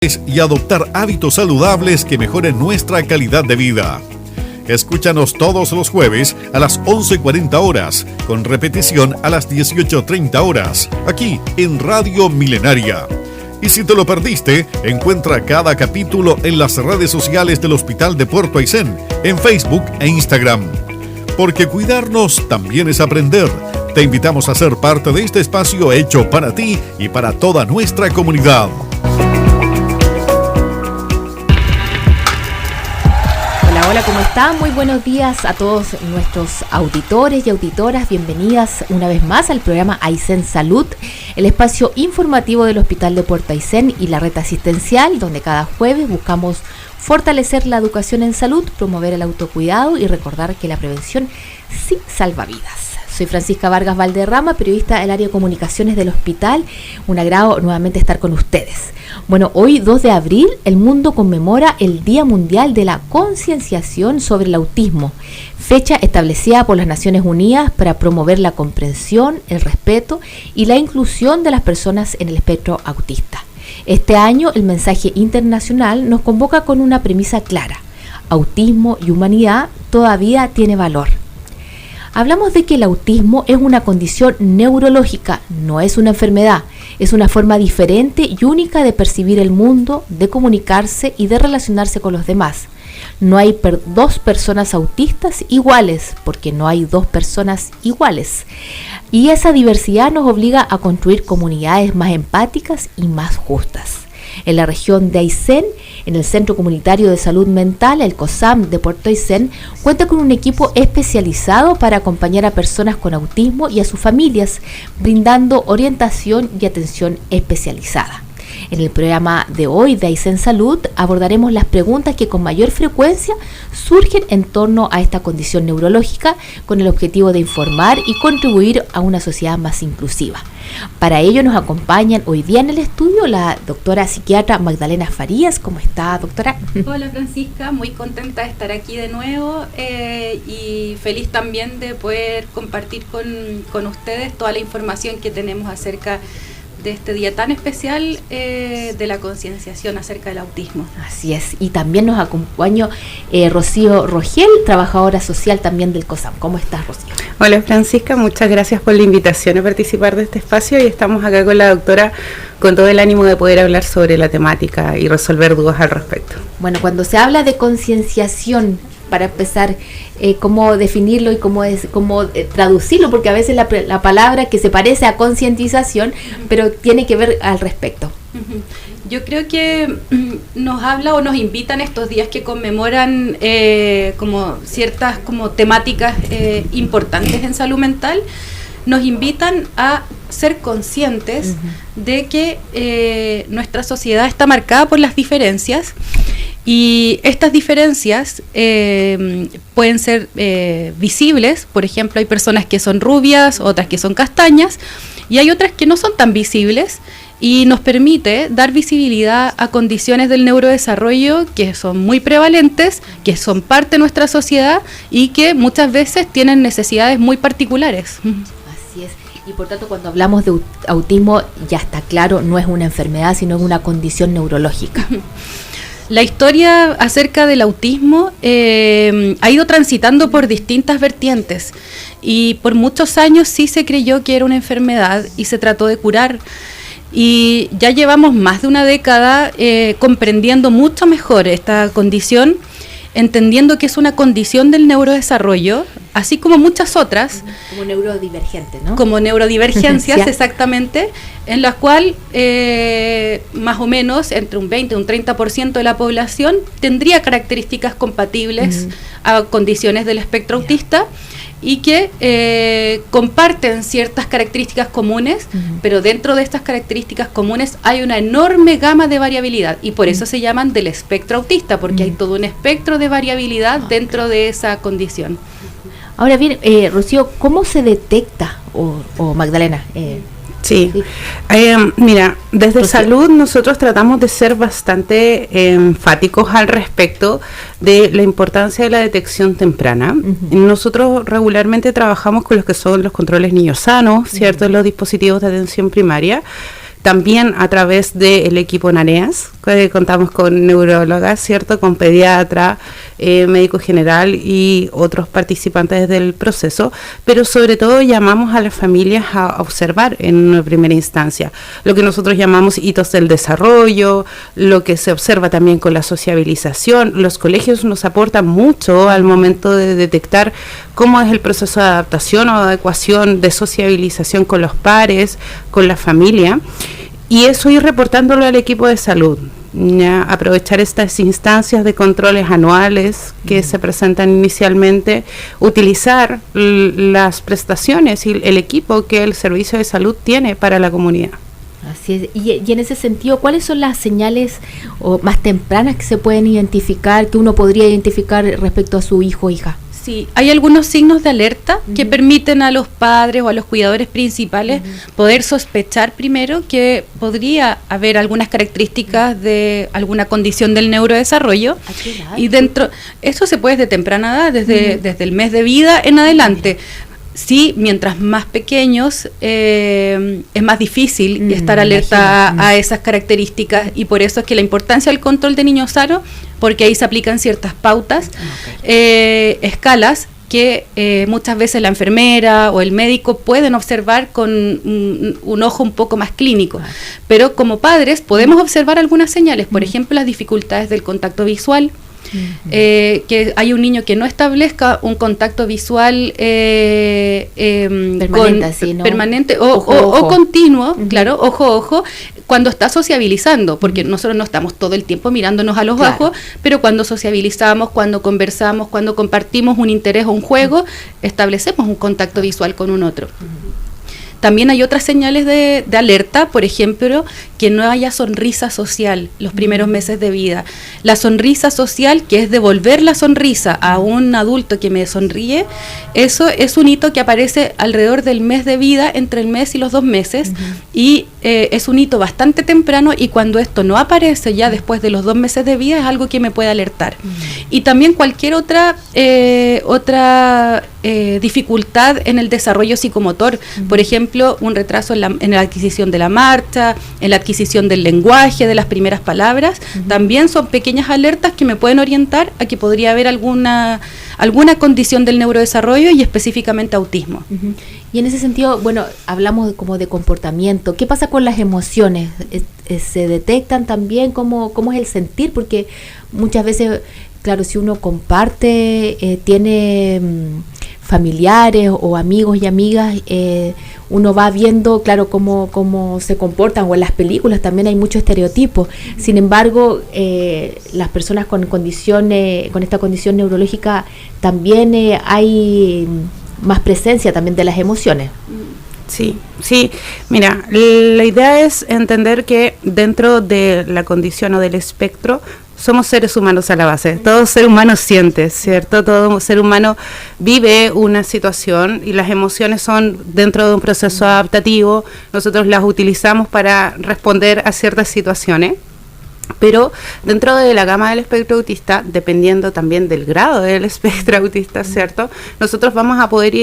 y adoptar hábitos saludables que mejoren nuestra calidad de vida. Escúchanos todos los jueves a las 11:40 horas, con repetición a las 18:30 horas, aquí en Radio Milenaria. Y si te lo perdiste, encuentra cada capítulo en las redes sociales del Hospital de Puerto Aysén, en Facebook e Instagram. Porque cuidarnos también es aprender. Te invitamos a ser parte de este espacio hecho para ti y para toda nuestra comunidad. Hola, ¿cómo están? Muy buenos días a todos nuestros auditores y auditoras. Bienvenidas una vez más al programa Aysén Salud, el espacio informativo del Hospital de Puerto Aysén y la red asistencial, donde cada jueves buscamos fortalecer la educación en salud, promover el autocuidado y recordar que la prevención sí salva vidas. Soy Francisca Vargas Valderrama, periodista del área de comunicaciones del hospital. Un agrado nuevamente estar con ustedes. Bueno, hoy 2 de abril el mundo conmemora el Día Mundial de la Concienciación sobre el Autismo, fecha establecida por las Naciones Unidas para promover la comprensión, el respeto y la inclusión de las personas en el espectro autista. Este año el mensaje internacional nos convoca con una premisa clara: autismo y humanidad todavía tiene valor. Hablamos de que el autismo es una condición neurológica, no es una enfermedad, es una forma diferente y única de percibir el mundo, de comunicarse y de relacionarse con los demás. No hay dos personas autistas iguales, porque no hay dos personas iguales. Y esa diversidad nos obliga a construir comunidades más empáticas y más justas. En la región de Aysén, en el Centro Comunitario de Salud Mental, el COSAM de Puerto Aysén, cuenta con un equipo especializado para acompañar a personas con autismo y a sus familias, brindando orientación y atención especializada. En el programa de hoy de Aysén Salud abordaremos las preguntas que con mayor frecuencia surgen en torno a esta condición neurológica, con el objetivo de informar y contribuir a una sociedad más inclusiva. Para ello nos acompañan hoy día en el estudio la doctora psiquiatra Magdalena Farías. ¿Cómo está, doctora? Hola, Francisca, muy contenta de estar aquí de nuevo y feliz también de poder compartir con ustedes toda la información que tenemos acerca de este día tan especial de la concienciación acerca del autismo. Así es, y también nos acompaña Rocío Rogel, trabajadora social también del COSAM. ¿Cómo estás, Rocío? Hola, Francisca, muchas gracias por la invitación a participar de este espacio y estamos acá con la doctora con todo el ánimo de poder hablar sobre la temática y resolver dudas al respecto. Bueno, cuando se habla de concienciación, para empezar, cómo definirlo y cómo traducirlo, porque a veces la palabra que se parece a concientización, pero tiene que ver al respecto. Yo creo que nos habla o nos invitan estos días que conmemoran como ciertas como temáticas importantes en salud mental, nos invitan a ser conscientes de que nuestra sociedad está marcada por las diferencias. Y estas diferencias pueden ser visibles. Por ejemplo, hay personas que son rubias, otras que son castañas, y hay otras que no son tan visibles, y nos permite dar visibilidad a condiciones del neurodesarrollo que son muy prevalentes, que son parte de nuestra sociedad y que muchas veces tienen necesidades muy particulares. Así es. Y por tanto, cuando hablamos de autismo, ya está claro, no es una enfermedad, sino es una condición neurológica. La historia acerca del autismo ha ido transitando por distintas vertientes y por muchos años sí se creyó que era una enfermedad y se trató de curar. Y ya llevamos más de una década comprendiendo mucho mejor esta condición, entendiendo que es una condición del neurodesarrollo, así como muchas otras. Como neurodivergente, ¿no? Como neurodivergencias, exactamente, en las cuales más o menos entre un 20 y un 30% de la población tendría características compatibles a condiciones del espectro autista y que comparten ciertas características comunes, pero dentro de estas características comunes hay una enorme gama de variabilidad y por eso se llaman del espectro autista, porque hay todo un espectro de variabilidad dentro de esa condición. Ahora bien, Rocío, ¿cómo se detecta, o Magdalena? Sí, mira, desde salud nosotros tratamos de ser bastante enfáticos al respecto de la importancia de la detección temprana. Nosotros regularmente trabajamos con los que son los controles niños sanos, ¿cierto? Los dispositivos de atención primaria, también a través del equipo NANEAS, contamos con neurólogas, ¿cierto? Con pediatra, médico general y otros participantes del proceso, pero sobre todo llamamos a las familias a observar en una primera instancia lo que nosotros llamamos hitos del desarrollo, lo que se observa también con la sociabilización. Los colegios nos aportan mucho al momento de detectar cómo es el proceso de adaptación o adecuación de sociabilización con los pares, con la familia, y eso ir reportándolo al equipo de salud. Ya, aprovechar estas instancias de controles anuales que se presentan inicialmente, utilizar las prestaciones y el equipo que el servicio de salud tiene para la comunidad. Así es. Y en ese sentido, ¿cuáles son las señales más tempranas que se pueden identificar, que uno podría identificar respecto a su hijo o hija? Sí, hay algunos signos de alerta que permiten a los padres o a los cuidadores principales poder sospechar primero que podría haber algunas características de alguna condición del neurodesarrollo. Y dentro, eso se puede desde temprana edad, desde el mes de vida en adelante. Sí, mientras más pequeños es más difícil estar alerta a esas características, y por eso es que la importancia del control de niños sanos, porque ahí se aplican ciertas pautas, escalas que muchas veces la enfermera o el médico pueden observar con un ojo un poco más clínico. Pero como padres podemos observar algunas señales, por ejemplo, las dificultades del contacto visual, que hay un niño que no establezca un contacto visual permanente o continuo, claro, ojo a ojo, cuando está sociabilizando, porque nosotros no estamos todo el tiempo mirándonos a los ojos, pero cuando sociabilizamos, cuando conversamos, cuando compartimos un interés o un juego, establecemos un contacto visual con un otro. También hay otras señales de alerta, por ejemplo, que no haya sonrisa social los primeros meses de vida. La sonrisa social, que es devolver la sonrisa a un adulto que me sonríe, eso es un hito que aparece alrededor del mes de vida, entre el mes y los 2 meses, y es un hito bastante temprano, y cuando esto no aparece ya después de los 2 meses de vida es algo que me puede alertar. Y también cualquier otra dificultad en el desarrollo psicomotor, por ejemplo, un retraso en la adquisición de la marcha, en la adquisición del lenguaje, de las primeras palabras, también son pequeñas alertas que me pueden orientar a que podría haber alguna condición del neurodesarrollo y específicamente autismo. Y en ese sentido, bueno, hablamos como de comportamiento. ¿Qué pasa con las emociones? ¿Se detectan también? ¿Cómo es el sentir? Porque muchas veces, claro, si uno comparte, tiene familiares o amigos y amigas, uno va viendo, claro, cómo se comportan, o en las películas también hay muchos estereotipos. Sin embargo, las personas con esta condición neurológica también hay más presencia también de las emociones. Sí, mira, la idea es entender que dentro de la condición o del espectro somos seres humanos a la base. Todo ser humano siente, ¿cierto? Todo ser humano vive una situación, y las emociones son dentro de un proceso adaptativo. Nosotros las utilizamos para responder a ciertas situaciones. Pero dentro de la gama del espectro autista, dependiendo también del grado del espectro autista, ¿cierto?, nosotros vamos a poder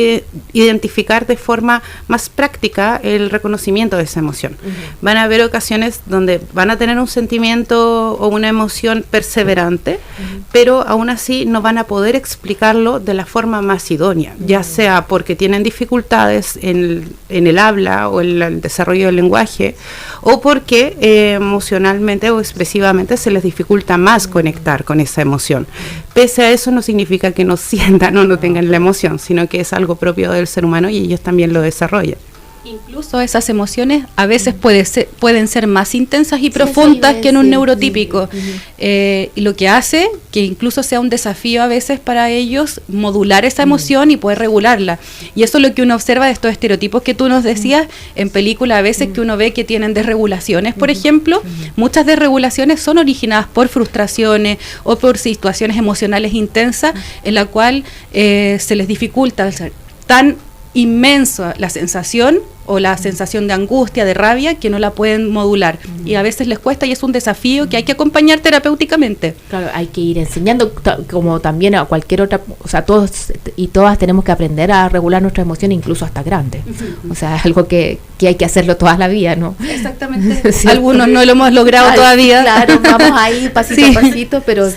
identificar de forma más práctica el reconocimiento de esa emoción. Van a haber ocasiones donde van a tener un sentimiento o una emoción perseverante, pero aún así no van a poder explicarlo de la forma más idónea, ya sea porque tienen dificultades en el habla o en el desarrollo del lenguaje, o porque emocionalmente o expresivamente se les dificulta más conectar con esa emoción. Pese a eso, no significa que no sientan o no tengan la emoción, sino que es algo propio del ser humano y ellos también lo desarrollan. Incluso esas emociones a veces pueden ser más intensas y profundas que en un neurotípico, y lo que hace que incluso sea un desafío a veces para ellos modular esa emoción y poder regularla. Y eso es lo que uno observa de estos estereotipos que tú nos decías en película, a veces que uno ve que tienen desregulaciones, por ejemplo. Muchas desregulaciones son originadas por frustraciones o por situaciones emocionales intensas en la cual se les dificulta tan inmensa la sensación o la sensación de angustia, de rabia, que no la pueden modular. Y a veces les cuesta y es un desafío que hay que acompañar terapéuticamente. Claro, hay que ir enseñando, como también a cualquier otra, o sea, todos y todas tenemos que aprender a regular nuestras emociones, incluso hasta grandes. O sea, es algo que hay que hacerlo toda la vida, ¿no? Exactamente. ¿Sí? Algunos no lo hemos logrado todavía. Claro, vamos ahí pasito a pasito, pero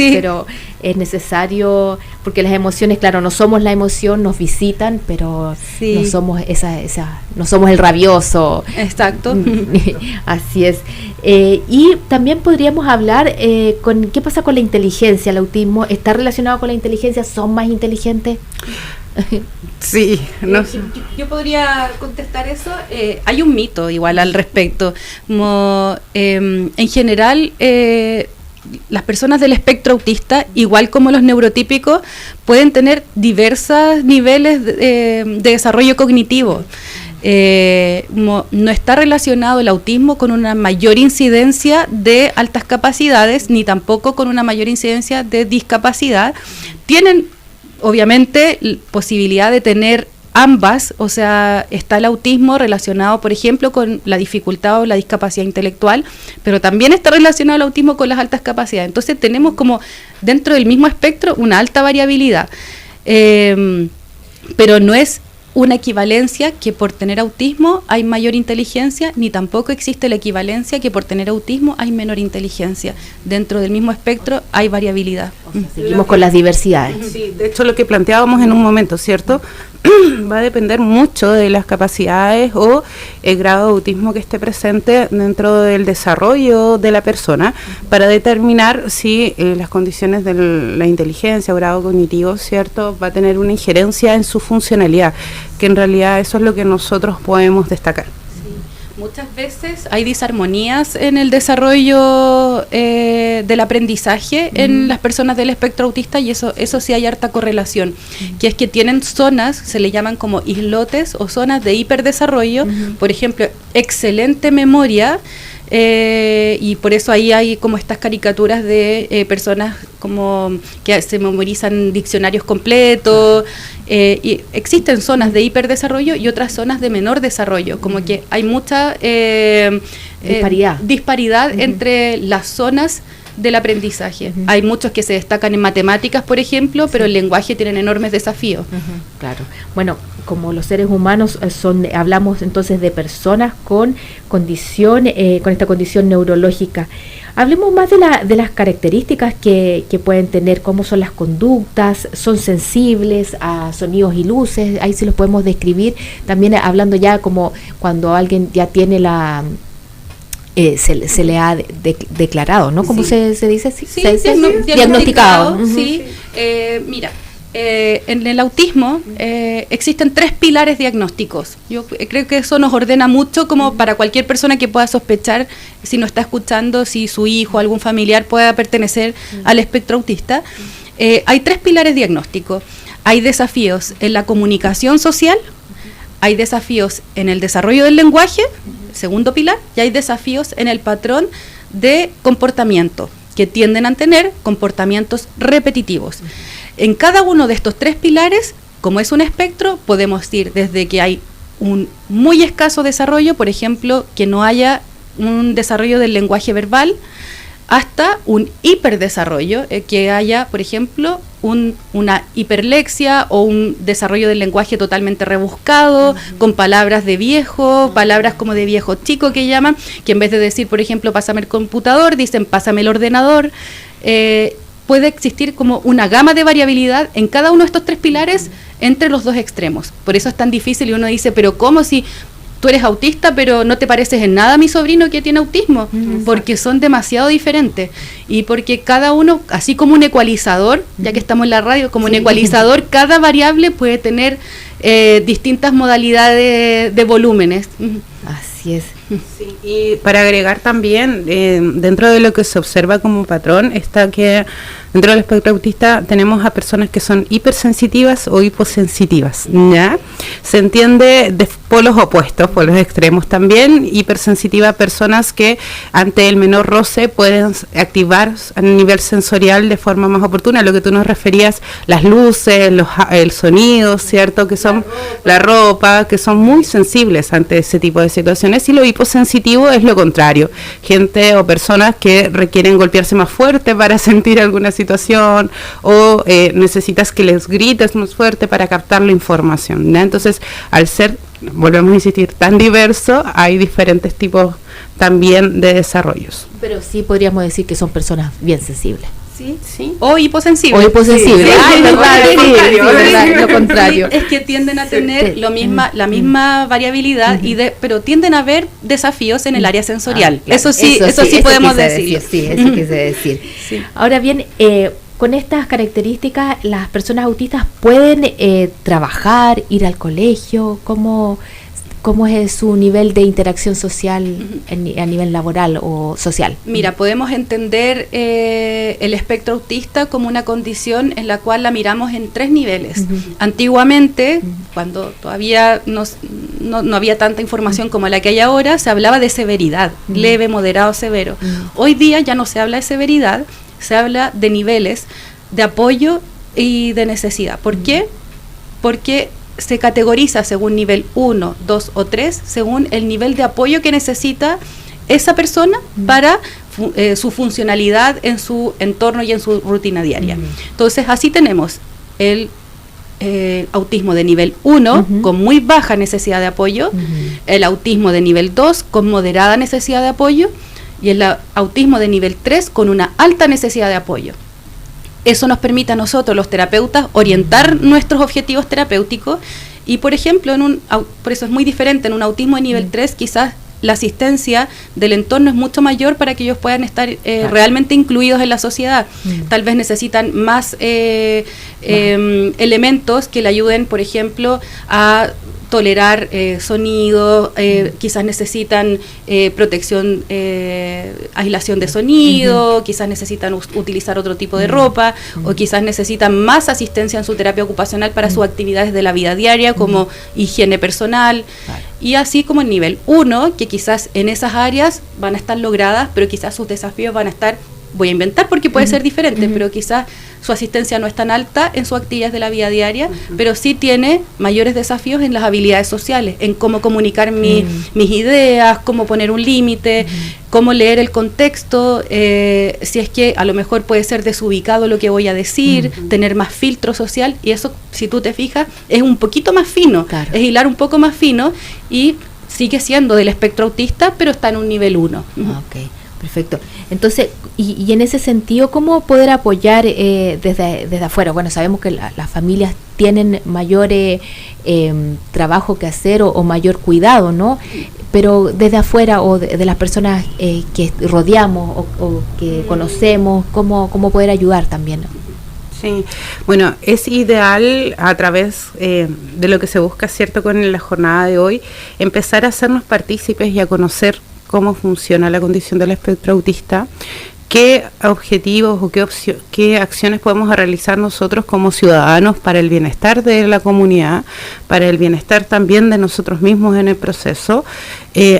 es necesario, porque las emociones, claro, no somos la emoción, nos visitan, pero no somos no somos el rabioso. Exacto. Así es. Y también podríamos hablar con qué pasa con la inteligencia. ¿El autismo está relacionado con la inteligencia? ¿Son más inteligentes? Sí, no. Yo podría contestar eso. Hay un mito igual al respecto. Como en general, las personas del espectro autista, igual como los neurotípicos, pueden tener diversos niveles de desarrollo cognitivo. No está relacionado el autismo con una mayor incidencia de altas capacidades, ni tampoco con una mayor incidencia de discapacidad. Tienen, obviamente, posibilidad de tener ambas, o sea, está el autismo relacionado, por ejemplo, con la dificultad o la discapacidad intelectual, pero también está relacionado el autismo con las altas capacidades. Entonces tenemos como dentro del mismo espectro una alta variabilidad, pero no es una equivalencia que por tener autismo hay mayor inteligencia, ni tampoco existe la equivalencia que por tener autismo hay menor inteligencia. Dentro del mismo espectro hay variabilidad. O sea, seguimos con las diversidades. Sí, de hecho lo que planteábamos en un momento, ¿cierto? Va a depender mucho de las capacidades o el grado de autismo que esté presente dentro del desarrollo de la persona para determinar si las condiciones de la inteligencia o grado cognitivo, ¿cierto?, va a tener una injerencia en su funcionalidad, que en realidad eso es lo que nosotros podemos destacar. Muchas veces hay disarmonías en el desarrollo del aprendizaje en las personas del espectro autista, y eso sí hay harta correlación, que es que tienen zonas, se le llaman como islotes o zonas de hiperdesarrollo, por ejemplo, excelente memoria, y por eso ahí hay como estas caricaturas de personas como que se memorizan diccionarios completos, y existen zonas de hiperdesarrollo y otras zonas de menor desarrollo, como que hay mucha disparidad entre las zonas del aprendizaje. Hay muchos que se destacan en matemáticas, por ejemplo, pero el lenguaje tienen enormes desafíos. Claro. Bueno, como los seres humanos hablamos entonces de personas con condición, con esta condición neurológica. Hablemos más de las características que pueden tener, cómo son las conductas, son sensibles a sonidos y luces, ahí sí los podemos describir, también hablando ya como cuando alguien ya tiene se le ha declarado, ¿no? ¿Cómo se dice? Sí, diagnosticado. Sí. Mira, en el autismo existen 3 pilares diagnósticos. Yo creo que eso nos ordena mucho como para cualquier persona que pueda sospechar, si nos está escuchando, si su hijo o algún familiar pueda pertenecer al espectro autista. Hay 3 pilares diagnósticos. Hay desafíos en la comunicación social, hay desafíos en el desarrollo del lenguaje, segundo pilar, y hay desafíos en el patrón de comportamiento, que tienden a tener comportamientos repetitivos. En cada uno de estos 3 pilares, como es un espectro, podemos ir desde que hay un muy escaso desarrollo, por ejemplo, que no haya un desarrollo del lenguaje verbal, hasta un hiperdesarrollo, que haya, por ejemplo, una hiperlexia o un desarrollo del lenguaje totalmente rebuscado, con palabras de viejo, palabras como de viejo chico que llaman, que en vez de decir, por ejemplo, pásame el computador, dicen pásame el ordenador. Puede existir como una gama de variabilidad en cada uno de estos 3 pilares entre los 2 extremos. Por eso es tan difícil y uno dice, pero ¿cómo si tú eres autista pero no te pareces en nada a mi sobrino que tiene autismo? Porque son demasiado diferentes y porque cada uno, así como un ecualizador, ya que estamos en la radio, como un ecualizador, cada variable puede tener distintas modalidades de volúmenes. Así es. Sí, y para agregar también, dentro de lo que se observa como patrón, está que dentro del espectro autista tenemos a personas que son hipersensitivas o hiposensitivas, ¿ya? Se entiende de polos opuestos, polos extremos también. Hipersensitiva, personas que ante el menor roce pueden activar a nivel sensorial de forma más oportuna, lo que tú nos referías, las luces, el sonido, ¿cierto? Que son la ropa, que son muy sensibles ante ese tipo de situaciones. Y lo hiposensitivo es lo contrario, gente o personas que requieren golpearse más fuerte para sentir alguna situación, o necesitas que les grites más fuerte para captar la información, ¿no? Entonces, al ser, volvemos a insistir, tan diverso, hay diferentes tipos también de desarrollos. Pero sí podríamos decir que son personas bien sensibles. Sí. O hiposensibles. O hiposensibles. Sí. Ay, Lo lo contrario. Es que tienden a tener la misma variabilidad, pero tienden a haber desafíos en el área sensorial. Claro. Eso sí podemos decir. Sí, eso quise decir. Sí. Ahora bien, con estas características, las personas autistas pueden trabajar, ir al colegio. ¿Cómo es su nivel de interacción social a nivel laboral o social? Mira, podemos entender el espectro autista como una condición en la cual la miramos en 3 niveles. Antiguamente, cuando todavía no había tanta información como la que hay ahora, se hablaba de severidad, leve, moderado, severo. Hoy día ya no se habla de severidad, se habla de niveles de apoyo y de necesidad. ¿Por qué? Porque se categoriza según nivel 1, 2 o 3, según el nivel de apoyo que necesita esa persona para su funcionalidad en su entorno y en su rutina diaria. Entonces, así tenemos el autismo de nivel 1 con muy baja necesidad de apoyo, el autismo de nivel 2 con moderada necesidad de apoyo y el autismo de nivel 3 con una alta necesidad de apoyo. Eso nos permite a nosotros, los terapeutas, orientar nuestros objetivos terapéuticos y, por ejemplo, por eso es muy diferente, en un autismo de nivel 3 quizás la asistencia del entorno es mucho mayor para que ellos puedan estar realmente incluidos en la sociedad. Tal vez necesitan más elementos que le ayuden, por ejemplo, a tolerar sonido, quizás necesitan protección, aislación de sonido, quizás necesitan utilizar otro tipo de ropa, o quizás necesitan más asistencia en su terapia ocupacional para sus actividades de la vida diaria, como higiene personal, y así como el nivel 1, que quizás en esas áreas van a estar logradas, pero quizás sus desafíos van a estar, voy a inventar porque puede ser diferente, pero quizás su asistencia no es tan alta en sus actividades de la vida diaria, pero sí tiene mayores desafíos en las habilidades sociales, en cómo comunicar mis ideas, cómo poner un límite, cómo leer el contexto, si es que a lo mejor puede ser desubicado lo que voy a decir, tener más filtro social, y eso, si tú te fijas, es un poquito más fino, es hilar un poco más fino, y sigue siendo del espectro autista, pero está en un nivel 1. Ok. Perfecto. Entonces, y en ese sentido, ¿cómo poder apoyar desde afuera? Bueno, sabemos que las familias tienen mayor trabajo que hacer o mayor cuidado, ¿no? Pero desde afuera o de las personas que rodeamos o que conocemos, ¿cómo poder ayudar también? Sí, bueno, es ideal a través de lo que se busca, ¿cierto?, con la jornada de hoy, empezar a hacernos partícipes y a conocer cómo funciona la condición del espectro autista, qué objetivos o qué acciones podemos realizar nosotros como ciudadanos para el bienestar de la comunidad, para el bienestar también de nosotros mismos en el proceso,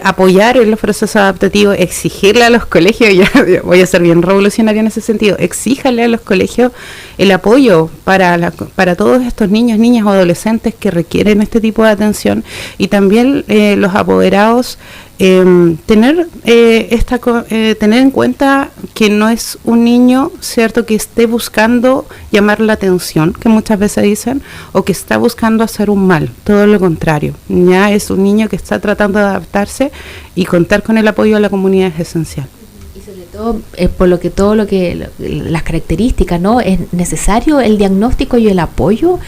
apoyar en los procesos adaptativos, exigirle a los colegios, ya voy a ser bien revolucionaria en ese sentido, exíjale a los colegios el apoyo para todos estos niños, niñas o adolescentes que requieren este tipo de atención, y también los apoderados, tener en cuenta que no es un niño, cierto, que esté buscando llamar la atención, que muchas veces dicen, o que está buscando hacer un mal, todo lo contrario. Ya es un niño que está tratando de adaptarse, y contar con el apoyo de la comunidad es esencial. Y sobre todo, por las características, ¿no? Es necesario el diagnóstico y el apoyo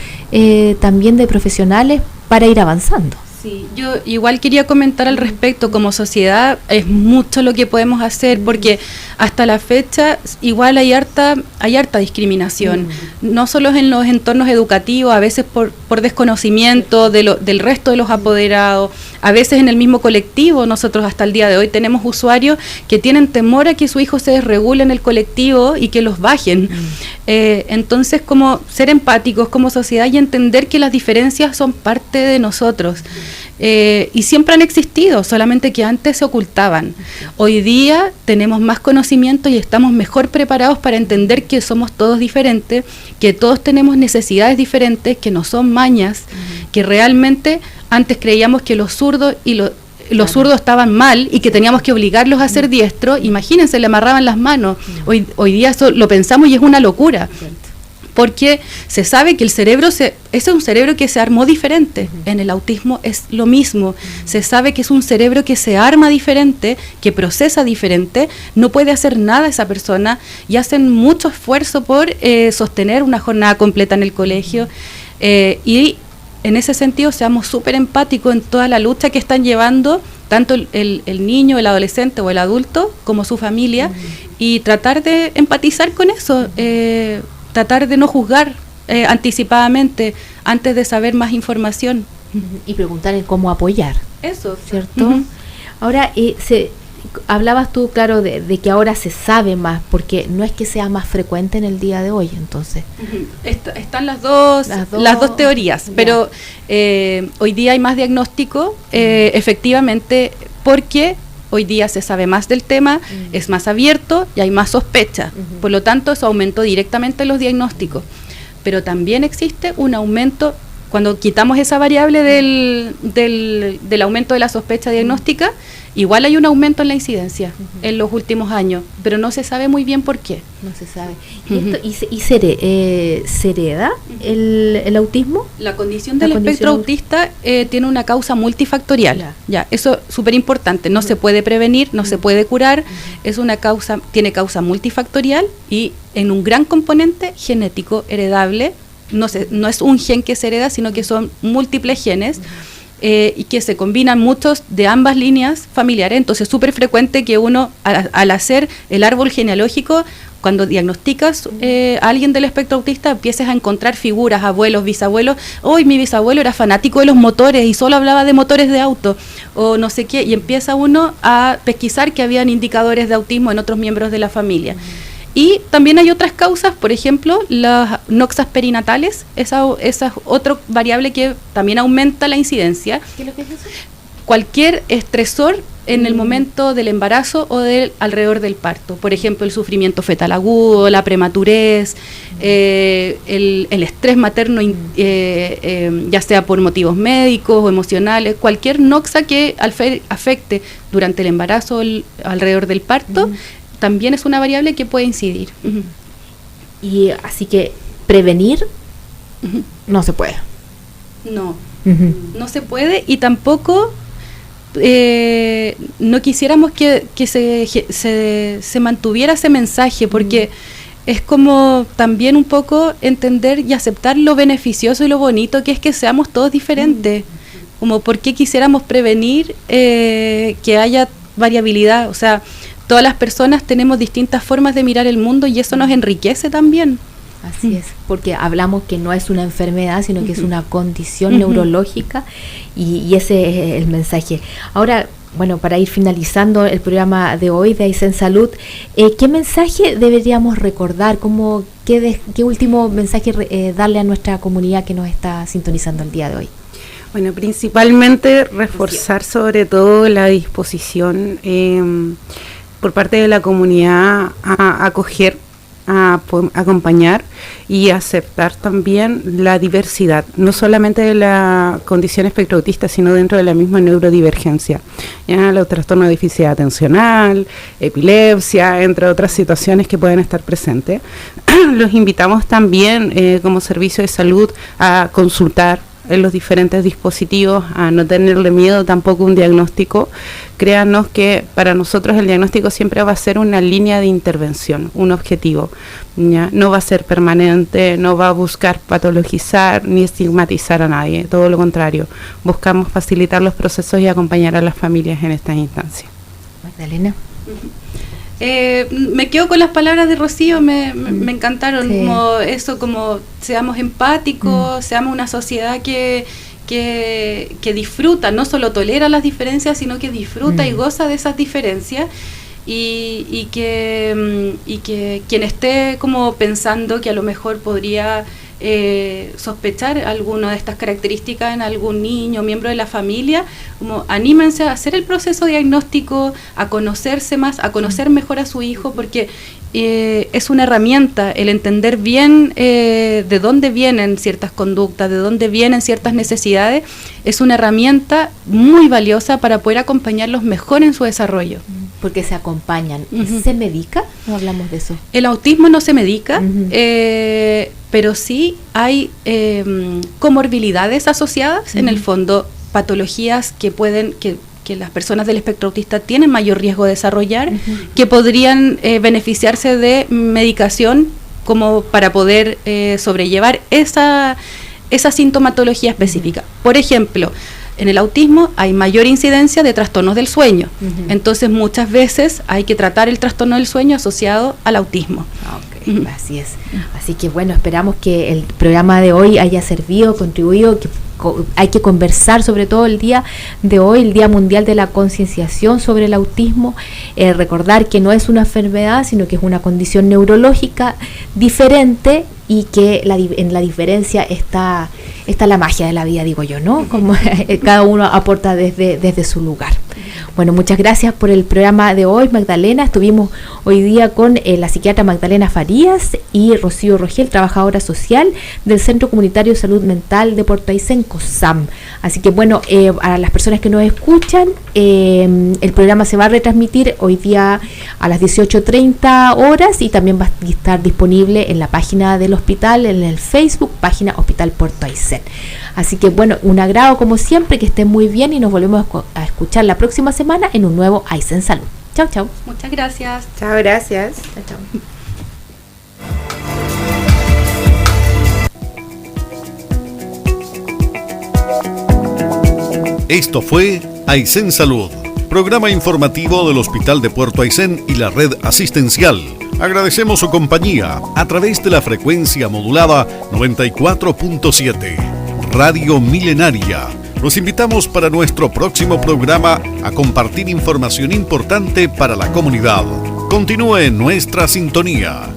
también de profesionales para ir avanzando. Sí, yo igual quería comentar al respecto. Como sociedad es mucho lo que podemos hacer, porque hasta la fecha igual hay harta discriminación, no solo en los entornos educativos, a veces por desconocimiento del resto de los apoderados, a veces en el mismo colectivo. Nosotros hasta el día de hoy tenemos usuarios que tienen temor a que su hijo se desregule en el colectivo y que los bajen. Entonces, como ser empáticos como sociedad y entender que las diferencias son parte de nosotros. Y siempre han existido, solamente que antes se ocultaban. Hoy día tenemos más conocimiento y estamos mejor preparados para entender que somos todos diferentes, que todos tenemos necesidades diferentes, que no son mañas, que realmente antes creíamos que los zurdos los zurdos estaban mal y que teníamos que obligarlos a ser diestros. Imagínense, le amarraban las manos. Hoy día eso lo pensamos y es una locura. Porque se sabe que el cerebro, ese es un cerebro que se armó diferente. En el autismo es lo mismo. Se sabe que es un cerebro que se arma diferente, que procesa diferente, no puede hacer nada esa persona, y hacen mucho esfuerzo por sostener una jornada completa en el colegio. Y en ese sentido seamos súper empáticos en toda la lucha que están llevando tanto el niño, el adolescente o el adulto como su familia, y tratar de empatizar con eso. Tratar de no juzgar anticipadamente antes de saber más información. Y preguntar en cómo apoyar. Eso. ¿Cierto? Ahora, hablabas tú, claro, de que ahora se sabe más, porque no es que sea más frecuente en el día de hoy, entonces. Están las dos teorías, ya. Pero hoy día hay más diagnóstico, efectivamente, porque hoy día se sabe más del tema, es más abierto y hay más sospecha. Por lo tanto, eso aumentó directamente los diagnósticos. Pero también existe un aumento, cuando quitamos esa variable del aumento de la sospecha diagnóstica, igual hay un aumento en la incidencia en los últimos años, pero no se sabe muy bien por qué. No se sabe. ¿Y se hereda el autismo? La condición del espectro autista tiene una causa multifactorial. Ya, eso es súper importante. No se puede prevenir, no se puede curar. Es una causa, tiene causa multifactorial y en un gran componente genético heredable. No es un gen que se hereda, sino que son múltiples genes. Y que se combinan muchos de ambas líneas familiares. Entonces es súper frecuente que uno, al hacer el árbol genealógico, cuando diagnosticas a alguien del espectro autista, empieces a encontrar figuras, abuelos, bisabuelos. Hoy mi bisabuelo era fanático de los motores y solo hablaba de motores de auto, o no sé qué, y empieza uno a pesquisar que habían indicadores de autismo en otros miembros de la familia. Y también hay otras causas, por ejemplo, las noxas perinatales, esa es otra variable que también aumenta la incidencia. ¿Qué es lo que es eso? Cualquier estresor en el momento del embarazo o alrededor del parto. Por ejemplo, el sufrimiento fetal agudo, la prematurez, el estrés materno, ya sea por motivos médicos o emocionales, cualquier noxa que afecte durante el embarazo o alrededor del parto, también es una variable que puede incidir. Y así que prevenir no se puede. No, no se puede, y tampoco no quisiéramos que se mantuviera ese mensaje, porque es como también un poco entender y aceptar lo beneficioso y lo bonito que es que seamos todos diferentes. Como por qué quisiéramos prevenir que haya variabilidad. O sea, todas las personas tenemos distintas formas de mirar el mundo y eso nos enriquece también. Así es, porque hablamos que no es una enfermedad, sino que es una condición neurológica, y ese es el mensaje. Ahora, bueno, para ir finalizando el programa de hoy de Aysén Salud, ¿qué mensaje deberíamos recordar? ¿Qué último mensaje darle a nuestra comunidad que nos está sintonizando el día de hoy? Bueno, principalmente reforzar sobre todo la disposición por parte de la comunidad a acoger, a acompañar y aceptar también la diversidad, no solamente de la condición espectro autista, sino dentro de la misma neurodivergencia, ya los trastornos de déficit atencional, epilepsia, entre otras situaciones que pueden estar presentes. Los invitamos también como servicio de salud a consultar, en los diferentes dispositivos, a no tenerle miedo tampoco a un diagnóstico. Créanos que para nosotros el diagnóstico siempre va a ser una línea de intervención, un objetivo, ¿ya? No va a ser permanente, no va a buscar patologizar ni estigmatizar a nadie, todo lo contrario. Buscamos facilitar los procesos y acompañar a las familias en estas instancias. Magdalena. Me quedo con las palabras de Rocío, me encantaron, sí. Como eso, como seamos empáticos, seamos una sociedad que disfruta, no solo tolera las diferencias, sino que disfruta y goza de esas diferencias, y que quien esté como pensando que a lo mejor podría sospechar alguna de estas características en algún niño, miembro de la familia, como anímense a hacer el proceso diagnóstico, a conocerse más, a conocer mejor a su hijo, porque es una herramienta el entender bien de dónde vienen ciertas conductas, de dónde vienen ciertas necesidades, es una herramienta muy valiosa para poder acompañarlos mejor en su desarrollo. Porque se acompañan. ¿Se medica? No hablamos de eso. El autismo no se medica, pero sí hay comorbilidades asociadas, en el fondo, patologías que pueden, que las personas del espectro autista tienen mayor riesgo de desarrollar, que podrían beneficiarse de medicación como para poder sobrellevar esa sintomatología específica. Por ejemplo, en el autismo hay mayor incidencia de trastornos del sueño, entonces muchas veces hay que tratar el trastorno del sueño asociado al autismo. Así es. Así que bueno, esperamos que el programa de hoy haya servido, contribuido, que hay que conversar sobre todo el día de hoy, el Día Mundial de la Concienciación sobre el Autismo, recordar que no es una enfermedad, sino que es una condición neurológica diferente, y que en la diferencia está la magia de la vida, digo yo, ¿no? Como cada uno aporta desde su lugar. Bueno, muchas gracias por el programa de hoy, Magdalena. Estuvimos hoy día con la psiquiatra Magdalena Farías y Rocío Rogel, trabajadora social del Centro Comunitario de Salud Mental de Puerto Aysén, COSAM. Así que bueno, a las personas que nos escuchan, el programa se va a retransmitir hoy día a las 18:30 horas, y también va a estar disponible en la página del hospital, en el Facebook, página Hospital Puerto Aysén. Así que bueno, un agrado como siempre, que estén muy bien, y nos volvemos a escuchar la próxima semana en un nuevo Aysén Salud. Chau, chau. Muchas gracias. Chao, gracias. Chau, chau. Esto fue Aysén Salud, programa informativo del Hospital de Puerto Aysén y la red asistencial. Agradecemos su compañía a través de la frecuencia modulada 94.7, Radio Milenaria. Los invitamos para nuestro próximo programa a compartir información importante para la comunidad. Continúe en nuestra sintonía.